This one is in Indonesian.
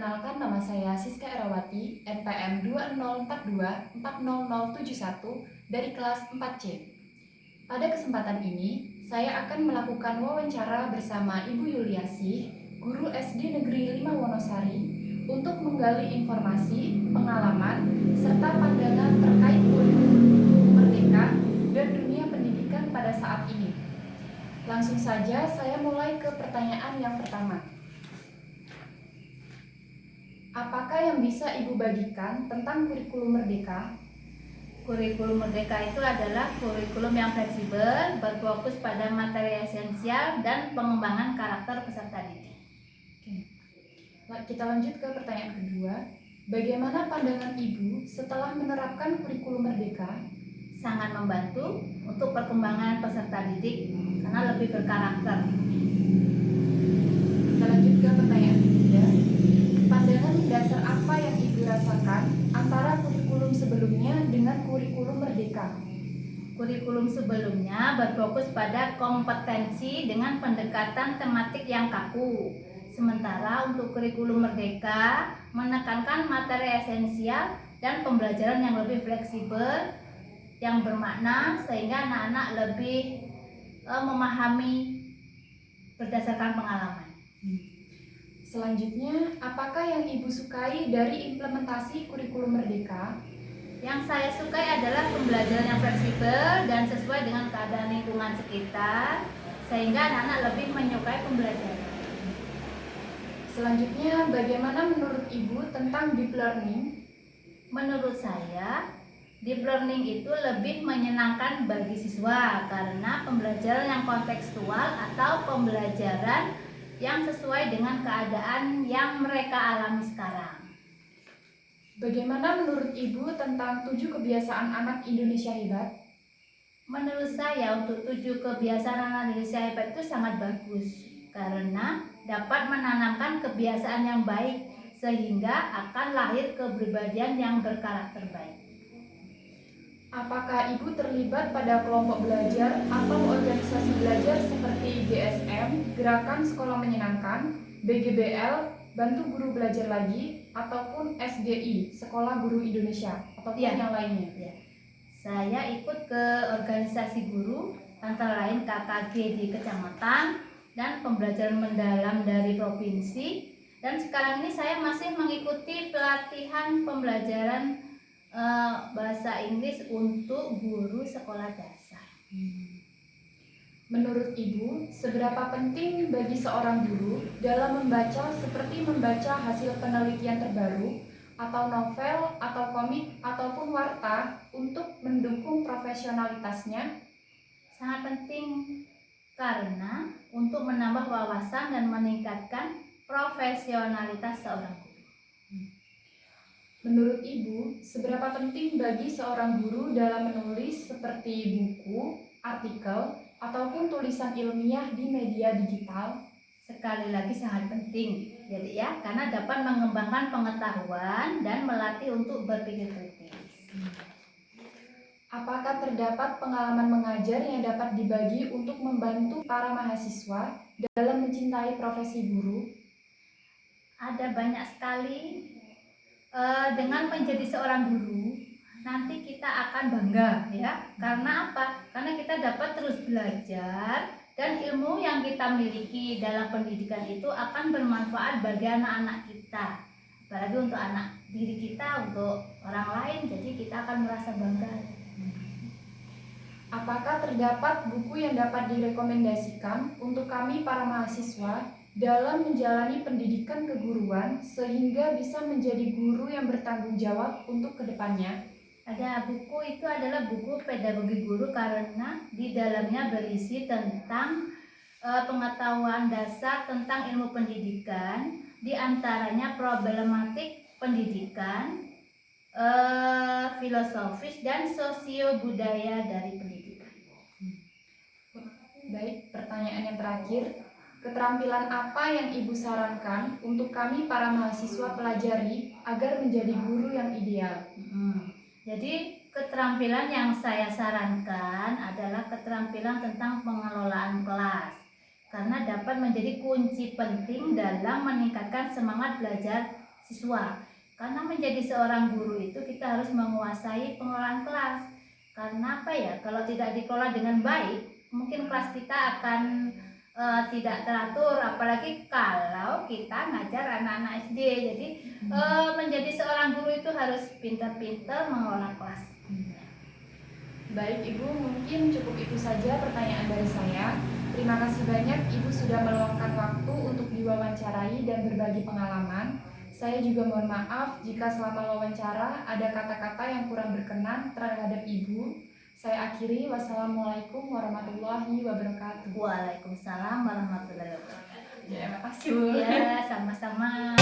Perkenalkan, nama saya Siska Erawati, NPM 2042400071 dari kelas 4C. Pada kesempatan ini, saya akan melakukan wawancara bersama Ibu Yuliasih, guru SD Negeri 5 Wonosari, untuk menggali informasi, pengalaman, serta pandangan terkait kurikulum merdeka dan dunia pendidikan pada saat ini. Langsung saja saya mulai ke pertanyaan yang pertama. Apakah yang bisa Ibu bagikan tentang kurikulum merdeka? Kurikulum merdeka itu adalah kurikulum yang fleksibel, berfokus pada materi esensial dan pengembangan karakter peserta didik. Kita lanjut ke pertanyaan kedua. Bagaimana pandangan Ibu setelah menerapkan kurikulum merdeka? Sangat membantu untuk perkembangan peserta didik karena lebih berkarakter. Kita lanjut ke pertanyaan ketiga. Pandangan dasar apa yang Ibu rasakan antara kurikulum sebelumnya dengan kurikulum merdeka? Kurikulum sebelumnya berfokus pada kompetensi dengan pendekatan tematik yang kaku. Sementara untuk kurikulum merdeka menekankan materi esensial dan pembelajaran yang lebih fleksibel, yang bermakna sehingga anak-anak lebih memahami berdasarkan pengalaman. Selanjutnya, apakah yang Ibu sukai dari implementasi kurikulum merdeka? Yang saya sukai adalah pembelajaran yang fleksibel dan sesuai dengan keadaan lingkungan sekitar, sehingga anak-anak lebih menyukai pembelajaran. Selanjutnya, bagaimana menurut Ibu tentang deep learning? Menurut saya, deep learning itu lebih menyenangkan bagi siswa karena pembelajaran yang kontekstual atau pembelajaran yang sesuai dengan keadaan yang mereka alami sekarang. Bagaimana menurut Ibu tentang 7 kebiasaan anak Indonesia hebat? Menurut saya untuk 7 kebiasaan anak Indonesia hebat itu sangat bagus karena dapat menanamkan kebiasaan yang baik sehingga akan lahir kepribadian yang berkarakter baik. Apakah Ibu terlibat pada kelompok belajar atau organisasi belajar seperti GSM, Gerakan Sekolah Menyenangkan, BGBL, Bantu Guru Belajar Lagi, ataupun SGI, Sekolah Guru Indonesia, ataupun yang lainnya? Ya. Saya ikut ke organisasi guru, antara lain KKG di kecamatan dan pembelajaran mendalam dari provinsi. Dan sekarang ini saya masih mengikuti pelatihan pembelajaran bahasa Inggris untuk guru sekolah dasar. Menurut Ibu, seberapa penting bagi seorang guru dalam membaca seperti membaca hasil penelitian terbaru atau novel atau komik ataupun warta untuk mendukung profesionalitasnya? Sangat penting karena untuk menambah wawasan dan meningkatkan profesionalitas seorang guru. Menurut Ibu, seberapa penting bagi seorang guru dalam menulis seperti buku, artikel, ataupun tulisan ilmiah di media digital? Sekali lagi sangat penting, jadi ya, karena dapat mengembangkan pengetahuan dan melatih untuk berpikir kritis. Apakah terdapat pengalaman mengajar yang dapat dibagi untuk membantu para mahasiswa dalam mencintai profesi guru? Ada banyak sekali. Dengan menjadi seorang guru nanti kita akan bangga ya, karena apa? Karena kita dapat terus belajar dan ilmu yang kita miliki dalam pendidikan itu akan bermanfaat bagi anak-anak kita, apalagi untuk anak diri kita, untuk orang lain, jadi kita akan merasa bangga. Apakah terdapat buku yang dapat direkomendasikan untuk kami para mahasiswa dalam menjalani pendidikan keguruan sehingga bisa menjadi guru yang bertanggung jawab untuk kedepannya? Ada buku, itu adalah buku pedagogi guru karena di dalamnya berisi tentang pengetahuan dasar tentang ilmu pendidikan, diantaranya problematik pendidikan, filosofis dan sosio budaya dari pendidikan. Baik, pertanyaan yang terakhir. Keterampilan apa yang Ibu sarankan untuk kami para mahasiswa pelajari agar menjadi guru yang ideal? Jadi keterampilan yang saya sarankan adalah keterampilan tentang pengelolaan kelas, karena dapat menjadi kunci penting dalam meningkatkan semangat belajar siswa. Karena menjadi seorang guru itu kita harus menguasai pengelolaan kelas. Karena apa ya? Kalau tidak dikelola dengan baik, mungkin kelas kita akan tidak teratur, apalagi kalau kita ngajar anak-anak SD. Jadi menjadi seorang guru itu harus pintar-pintar mengelola kelas. Baik Ibu, mungkin cukup itu saja pertanyaan dari saya. Terima kasih banyak Ibu sudah meluangkan waktu untuk diwawancarai dan berbagi pengalaman. Saya juga mohon maaf jika selama wawancara ada kata-kata yang kurang berkenan terhadap Ibu. Saya akhiri, wassalamualaikum warahmatullahi wabarakatuh. Waalaikumsalam warahmatullahi wabarakatuh. Ya, makasih Bu. Ya, sama-sama.